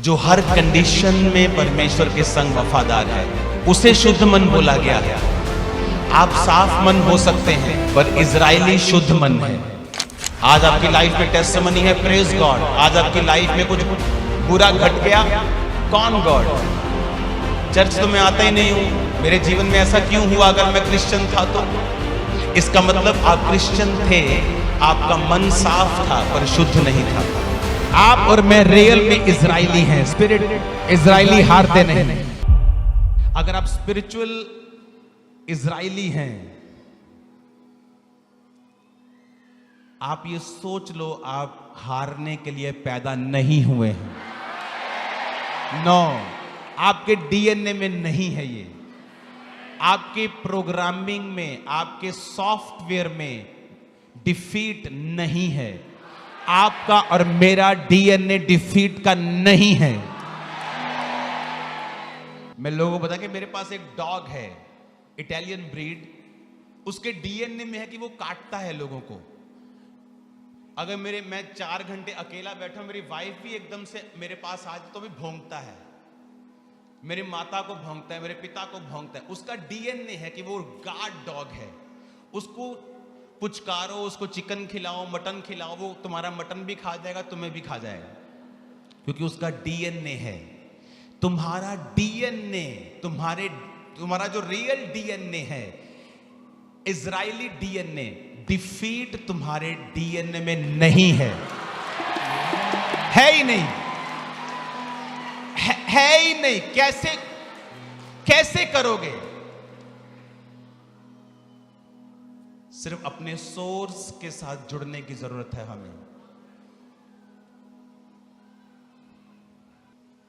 जो हर कंडीशन में परमेश्वर के संग वफादार है, उसे शुद्ध मन बोला गया है। आप साफ मन हो सकते हैं, पर इजरायली शुद्ध मन है। आज आपकी लाइफ में टेस्टिमनी है, प्रेज गॉड। आज आपकी लाइफ में कुछ बुरा घट गया, कौन गॉड? चर्च तो मैं आता ही नहीं हूं, मेरे जीवन में ऐसा क्यों हुआ? अगर मैं क्रिश्चियन था तो इसका मतलब आप क्रिश्चियन थे, आपका मन साफ था पर शुद्ध नहीं था। आप और मैं रियल में इजरायली हैं, स्पिरिट इजरायली हारते नहीं। अगर आप स्पिरिचुअल इजरायली हैं, आप ये सोच लो आप हारने के लिए पैदा नहीं हुए हैं। नो, आपके डीएनए में नहीं है ये। आपके प्रोग्रामिंग में, आपके सॉफ्टवेयर में डिफीट नहीं है। आपका और मेरा डीएनए डिफीट का नहीं है। मैं लोगों को बता कि मेरे पास एक डॉग है, इटालियन ब्रीड। उसके डीएनए में है कि वो काटता है लोगों को। अगर मैं 4 घंटे अकेला बैठा, मेरी वाइफ भी एकदम से मेरे पास आ जाए तो भी भौंकता है। मेरी माता को भौंकता है, मेरे पिता को भौंकता है। उसका डीएनए है कि वो गार्ड डॉग है। उसको पुचकारो, उसको चिकन खिलाओ, मटन खिलाओ, वो तुम्हारा मटन भी खा जाएगा, तुम्हें भी खा जाएगा, क्योंकि उसका डीएनए है। तुम्हारा डीएनए, तुम्हारा जो रियल डीएनए है, इजरायली डीएनए, डिफीट तुम्हारे डीएनए में नहीं है। है ही नहीं, है ही नहीं। कैसे करोगे? सिर्फ अपने सोर्स के साथ जुड़ने की जरूरत है हमें।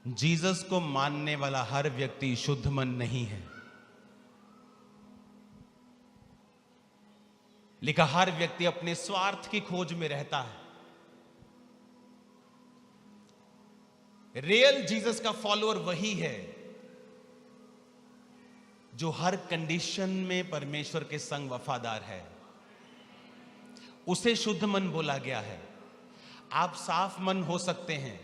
जीसस को मानने वाला हर व्यक्ति शुद्ध मन नहीं है। लिखा, हर व्यक्ति अपने स्वार्थ की खोज में रहता है। रियल जीसस का फॉलोअर वही है जो हर कंडीशन में परमेश्वर के संग वफादार है। उसे शुद्ध मन बोला गया है। आप साफ मन हो सकते हैं,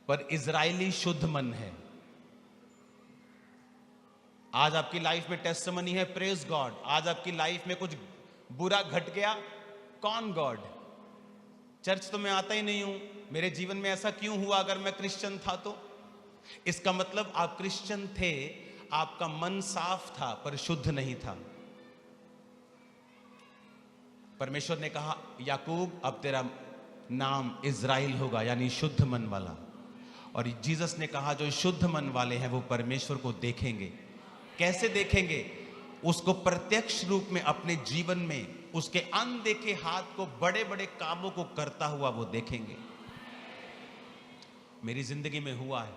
पर इजरायली शुद्ध मन है। आज आपकी लाइफ में टेस्टिमनी है, प्रेज गॉड। आज आपकी लाइफ में कुछ बुरा घट गया, कौन गॉड? चर्च तो मैं आता ही नहीं हूं, मेरे जीवन में ऐसा क्यों हुआ? अगर मैं क्रिश्चियन था तो इसका मतलब आप क्रिश्चियन थे, आपका मन साफ था पर शुद्ध नहीं था। परमेश्वर ने कहा, याकूब अब तेरा नाम इजराइल होगा, यानी शुद्ध मन वाला। और जीसस ने कहा, जो शुद्ध मन वाले हैं वो परमेश्वर को देखेंगे। कैसे देखेंगे? उसको प्रत्यक्ष रूप में अपने जीवन में, उसके अनदेखे हाथ को, बड़े बड़े कामों को करता हुआ वो देखेंगे। मेरी जिंदगी में हुआ है,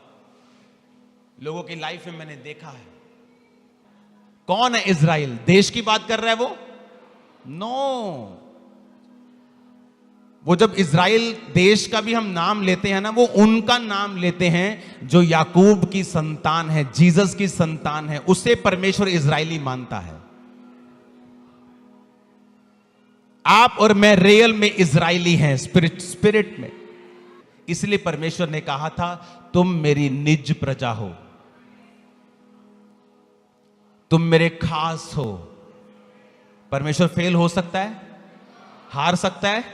लोगों की लाइफ में मैंने देखा है। कौन है इजराइल? देश की बात कर रहा है वो? नो, वो जब इजराइल देश का भी हम नाम लेते हैं ना, वो उनका नाम लेते हैं जो याकूब की संतान है, जीसस की संतान है। उसे परमेश्वर इजरायली मानता है। आप और मैं रियल में इजरायली हैं, स्पिरिट में। इसलिए परमेश्वर ने कहा था, तुम मेरी निज प्रजा हो, तुम मेरे खास हो। परमेश्वर फेल हो सकता है? हार सकता है?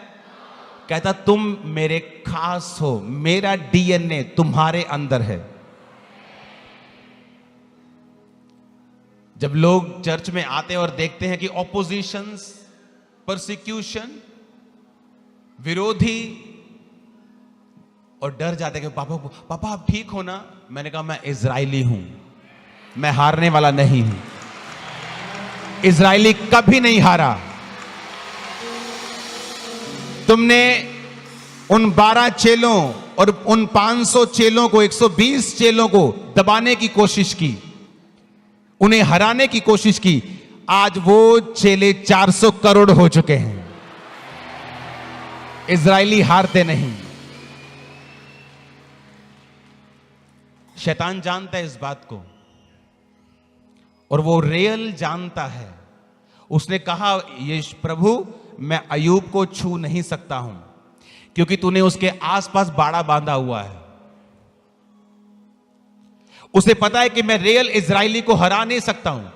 कहता, तुम मेरे खास हो, मेरा डीएनए तुम्हारे अंदर है। जब लोग चर्च में आते हैं और देखते हैं कि ऑपोजिशंस, परसिक्यूशन, विरोधी, और डर जाते हैं कि पापा आप ठीक हो ना? मैंने कहा, मैं इजरायली हूं, मैं हारने वाला नहीं हूं। इजरायली कभी नहीं हारा। तुमने उन 12 चेलों और उन 500 चेलों को, 120 चेलों को दबाने की कोशिश की, उन्हें हराने की कोशिश की। आज वो चेले 400 करोड़ हो चुके हैं। इजरायली हारते नहीं। शैतान जानता है इस बात को, और वो रियल जानता है। उसने कहा, ये प्रभु, मैं अय्यूब को छू नहीं सकता हूं, क्योंकि तूने उसके आसपास बाड़ा बांधा हुआ है। उसे पता है कि मैं रियल इजरायली को हरा नहीं सकता हूं,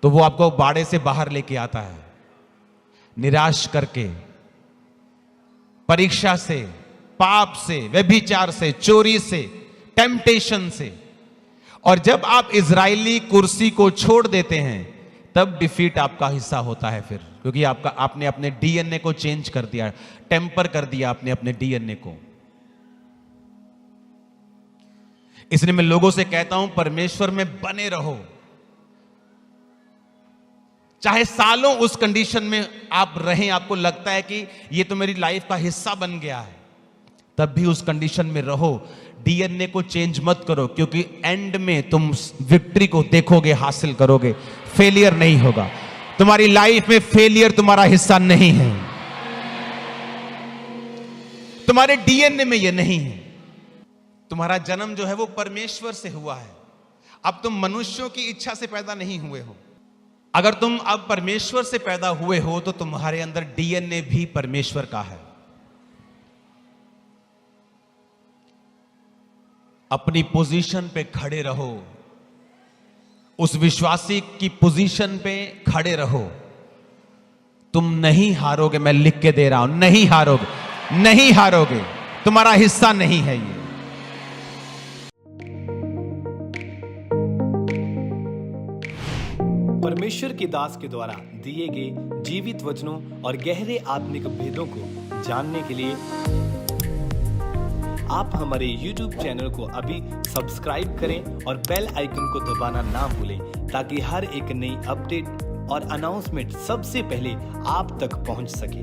तो वो आपको बाड़े से बाहर लेके आता है, निराश करके, परीक्षा से, पाप से, व्यभिचार से, चोरी से, टेम्पटेशन से। और जब आप इजरायली कुर्सी को छोड़ देते हैं तब डिफीट आपका हिस्सा होता है फिर, क्योंकि आपने अपने डीएनए को चेंज कर दिया, टेम्पर कर दिया आपने अपने डीएनए को। इसलिए मैं लोगों से कहता हूं परमेश्वर में बने रहो, चाहे सालों उस कंडीशन में आप रहें, आपको लगता है कि ये तो मेरी लाइफ का हिस्सा बन गया है, तब भी उस कंडीशन में रहो, डीएनए को चेंज मत करो, क्योंकि एंड में तुम विक्ट्री को देखोगे, हासिल करोगे, फेलियर नहीं होगा। तुम्हारी लाइफ में फेलियर तुम्हारा हिस्सा नहीं है, तुम्हारे डीएनए में यह नहीं है। तुम्हारा जन्म जो है वो परमेश्वर से हुआ है। अब तुम मनुष्यों की इच्छा से पैदा नहीं हुए हो। अगर तुम अब परमेश्वर से पैदा हुए हो तो तुम्हारे अंदर डीएनए भी परमेश्वर का है। अपनी पोजीशन पे खड़े रहो, उस विश्वासी की पोजीशन पे खड़े रहो। तुम नहीं हारोगे, मैं लिख के दे रहा हूं, नहीं हारोगे, नहीं हारोगे, तुम्हारा हिस्सा नहीं है ये। परमेश्वर के दास के द्वारा दिए गए जीवित वचनों और गहरे आत्मिक भेदों को जानने के लिए आप हमारे YouTube चैनल को अभी सब्सक्राइब करें और बेल आइकन को दबाना ना भूलें, ताकि हर एक नई अपडेट और अनाउंसमेंट सबसे पहले आप तक पहुंच सके।